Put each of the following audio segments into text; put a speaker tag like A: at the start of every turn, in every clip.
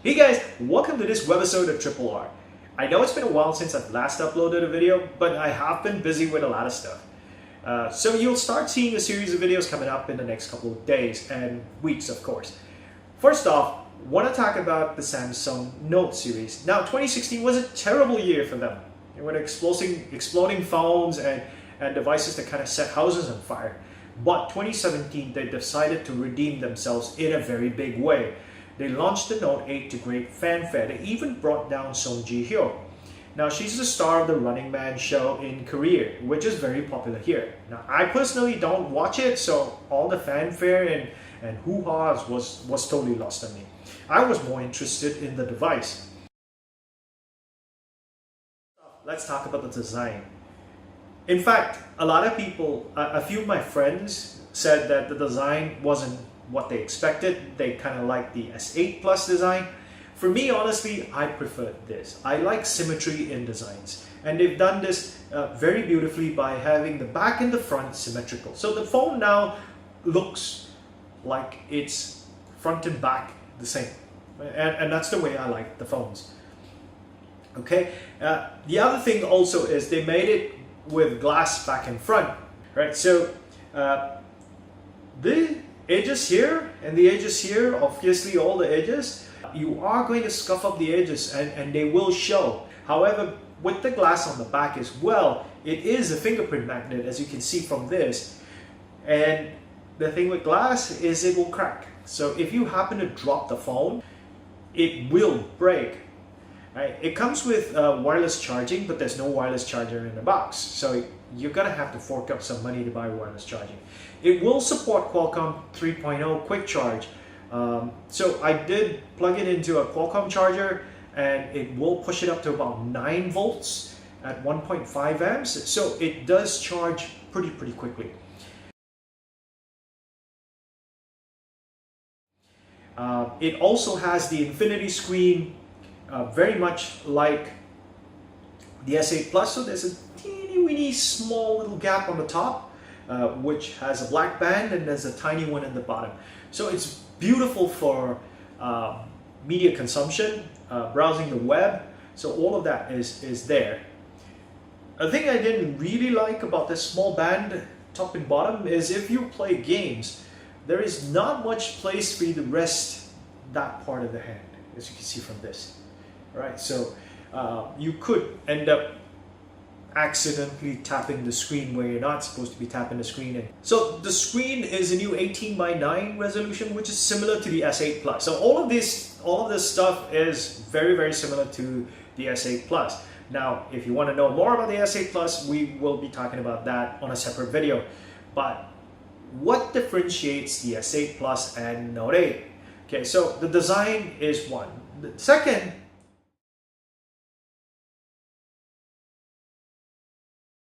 A: Hey guys, welcome to this webisode of Triple R. I know it's been a while since I've last uploaded a video, but I have been busy with a lot of stuff. So you'll start seeing a series of videos coming up in the next couple of days and weeks, of course. First off, I want to talk about the Samsung Note series. Now, 2016 was a terrible year for them. They were exploding phones and devices that kind of set houses on fire. But 2017, they decided to redeem themselves in a very big way. They launched the Note 8 to great fanfare. They even brought down Song Ji-hyo. Now, she's the star of the Running Man show in Korea, which is very popular here. Now, I personally don't watch it, so all the fanfare and hoo-ha's was totally lost on me. I was more interested in the device. Let's talk about the design. In fact, a lot of people, a few of my friends said that the design wasn't what they expected. They kind of like the S8 Plus design. For me, honestly, I prefer this. I like symmetry in designs. And they've done this very beautifully by having the back and the front symmetrical. So the phone now looks like it's front and back the same. And that's the way I like the phones. Okay. The other thing also is they made it with glass back and front, right? So the edges here and the edges here, obviously all the edges, you are going to scuff up the edges and they will show. However, with the glass on the back as well, it is a fingerprint magnet, as you can see from this. And the thing with glass is it will crack. So if you happen to drop the phone, it will break. Right? It comes with wireless charging, but there's no wireless charger in the box. So you're gonna have to fork up some money to buy wireless charging. It will support Qualcomm 3.0 quick charge. So I did plug it into a Qualcomm charger and it will push it up to about 9 volts at 1.5 amps. So it does charge pretty quickly. It also has the infinity screen, very much like the S8 Plus. So there's a teeny weeny small little gap on the top, which has a black band, and there's a tiny one in the bottom. So it's beautiful for media consumption, browsing the web. So all of that is there. A thing I didn't really like about this small band, top and bottom, is if you play games, there is not much place for you to rest that part of the hand, as you can see from this. Right? So you could end up accidentally tapping the screen where you're not supposed to be tapping the screen. So the screen is a new 18:9 resolution, which is similar to the S8 Plus. So all of this stuff is very similar to the S8 Plus. Now, if you want to know more about the S8 Plus, we will be talking about that on a separate video. But what differentiates the S8 Plus and Note 8? Okay, so the design is one. The second,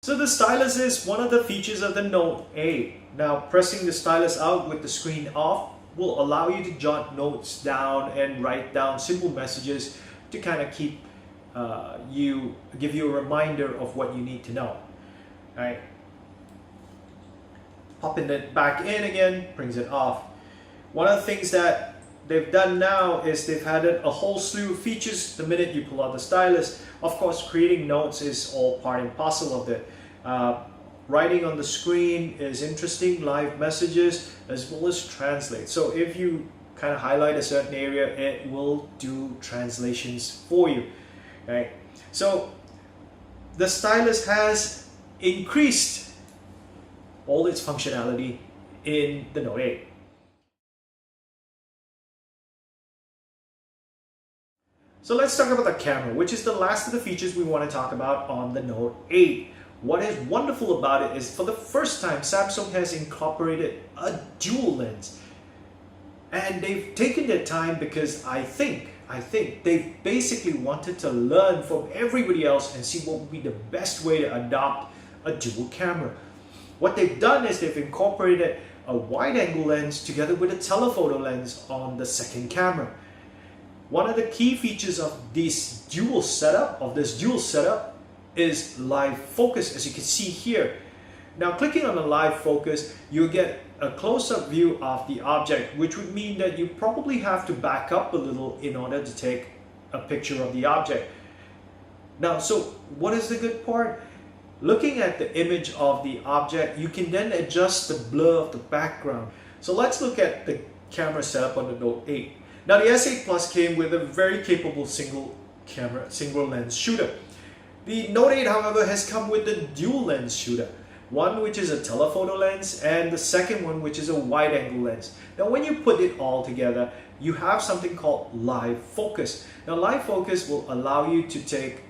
A: so the stylus is one of the features of the Note 8. Now, pressing the stylus out with the screen off will allow you to jot notes down and write down simple messages to kind of keep give you a reminder of what you need to know. All right. Popping it back in again brings it off. One of the things that they've done now is they've added a whole slew of features the minute you pull out the stylus. Of course, creating notes is all part and parcel of it. Writing on the screen is interesting, live messages, as well as translate. So if you kind of highlight a certain area, it will do translations for you. Right? So the stylus has increased all its functionality in the Note 8. So let's talk about the camera, which is the last of the features we want to talk about on the Note 8. What is wonderful about it is for the first time, Samsung has incorporated a dual lens. And they've taken their time because I think they basically wanted to learn from everybody else and see what would be the best way to adopt a dual camera. What they've done is they've incorporated a wide-angle lens together with a telephoto lens on the second camera. One of the key features of this dual setup is live focus, as you can see here. Now clicking on the live focus, you get a close-up view of the object, which would mean that you probably have to back up a little in order to take a picture of the object. Now, so what is the good part? Looking at the image of the object, you can then adjust the blur of the background. So let's look at the camera setup on the Note 8. Now the S8 Plus came with a very capable single lens shooter. The Note 8, however, has come with a dual lens shooter. One which is a telephoto lens and the second one which is a wide angle lens. Now when you put it all together, you have something called live focus. Now live focus will allow you to take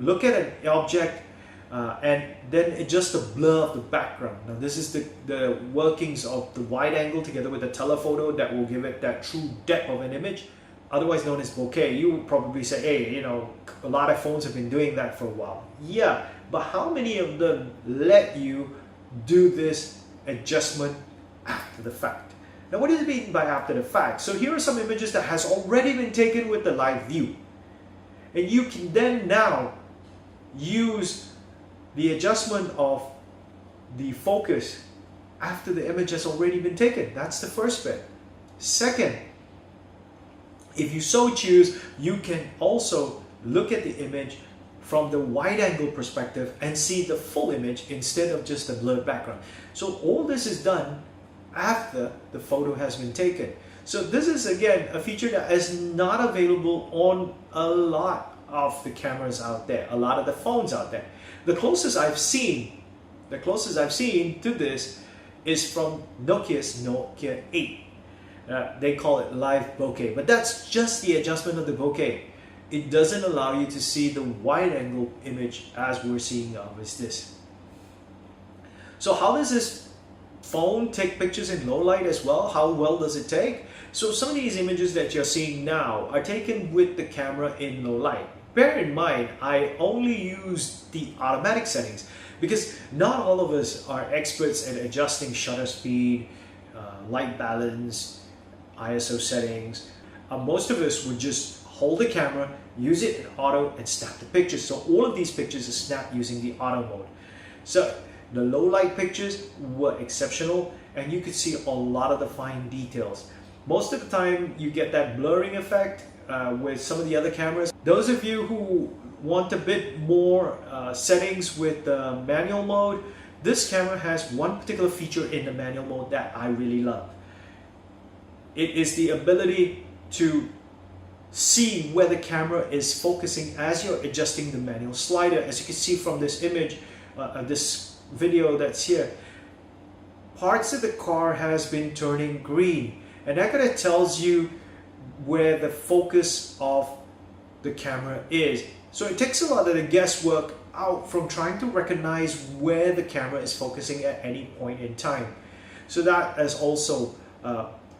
A: look at an object and then adjust the blur of the background. Now this is the workings of the wide angle together with the telephoto that will give it that true depth of an image, otherwise known as bokeh. You would probably say, hey, you know, a lot of phones have been doing that for a while. Yeah, but how many of them let you do this adjustment after the fact? Now what does it mean by after the fact? So here are some images that has already been taken with the live view. And you can then now use the adjustment of the focus after the image has already been taken. That's the first bit. Second, if you so choose, you can also look at the image from the wide angle perspective and see the full image instead of just a blurred background. So all this is done after the photo has been taken. So this is again a feature that is not available on a lot of the cameras out there, a lot of the phones out there. The closest I've seen to this is from Nokia's Nokia 8. They call it live bokeh, but that's just the adjustment of the bokeh. It doesn't allow you to see the wide angle image as we're seeing of this. So how does this phone take pictures in low light as well? How well does it take? So some of these images that you're seeing now are taken with the camera in low light. Bear in mind, I only use the automatic settings because not all of us are experts at adjusting shutter speed, light balance, ISO settings. Most of us would just hold the camera, use it in auto and snap the pictures. So all of these pictures are snapped using the auto mode. So the low light pictures were exceptional and you could see a lot of the fine details. Most of the time you get that blurring effect with some of the other cameras. Those of you who want a bit more settings with manual mode, this camera has one particular feature in the manual mode that I really love. It is the ability to see where the camera is focusing as you're adjusting the manual slider. As you can see from this image, this video that's here, parts of the car has been turning green, and that kind of tells you where the focus of the camera is. So it takes a lot of the guesswork out from trying to recognize where the camera is focusing at any point in time. So that is also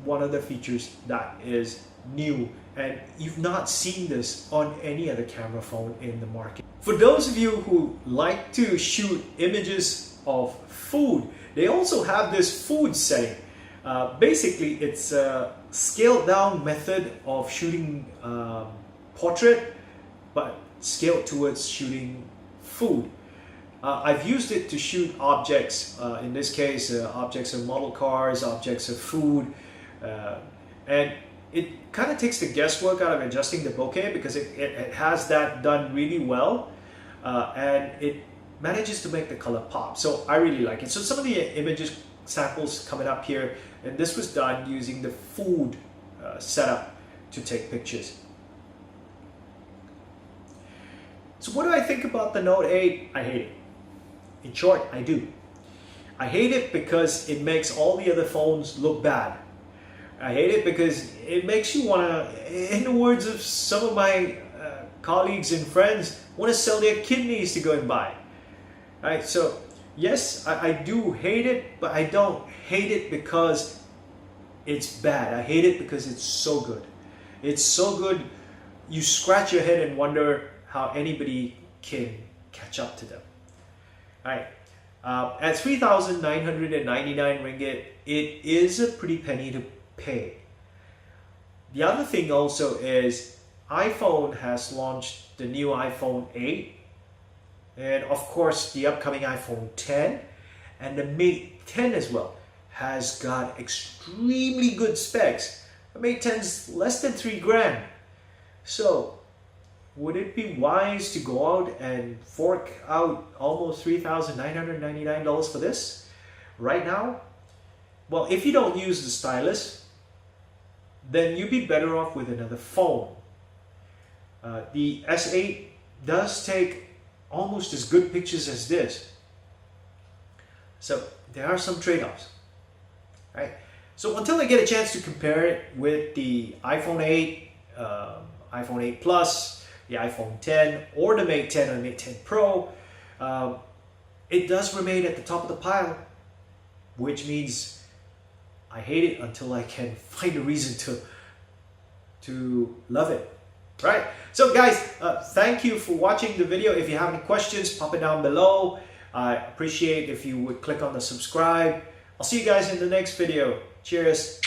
A: one of the features that is new, and you've not seen this on any other camera phone in the market. For those of you who like to shoot images of food, they also have this food setting. Basically, it's a scaled down method of shooting portrait, but scaled towards shooting food. I've used it to shoot objects, in this case objects of model cars, objects of food, and it kind of takes the guesswork out of adjusting the bokeh because it has that done really well, and it manages to make the color pop. So I really like it. So some of the images samples coming up here, and this was done using the food setup to take pictures. So what do I think about the Note 8? I hate it. In short, I do. I hate it because it makes all the other phones look bad. I hate it because it makes you want to, in the words of some of my colleagues and friends, want to sell their kidneys to go and buy. Right? So yes, I do hate it, but I don't hate it because it's bad. I hate it because it's so good. It's so good, you scratch your head and wonder how anybody can catch up to them. Right? At 3,999 ringgit, it is a pretty penny to pay. The other thing also is iPhone has launched the new iPhone 8 and of course the upcoming iPhone 10, And the Mate 10 as well has got extremely good specs. The Mate 10's less than 3 grand. So would it be wise to go out and fork out almost $3,999 for this right now? Well, if you don't use the Stylus, then you'd be better off with another phone. The S8 does take almost as good pictures as this. So there are some trade-offs, right? So until I get a chance to compare it with the iPhone 8, iPhone 8 Plus, the iPhone 10, or the Mate 10 or the Mate 10 Pro, it does remain at the top of the pile, which means I hate it until I can find a reason to love it. Right? So guys, thank you for watching the video. If you have any questions, pop it down below. I appreciate if you would click on the subscribe. I'll see you guys in the next video. Cheers.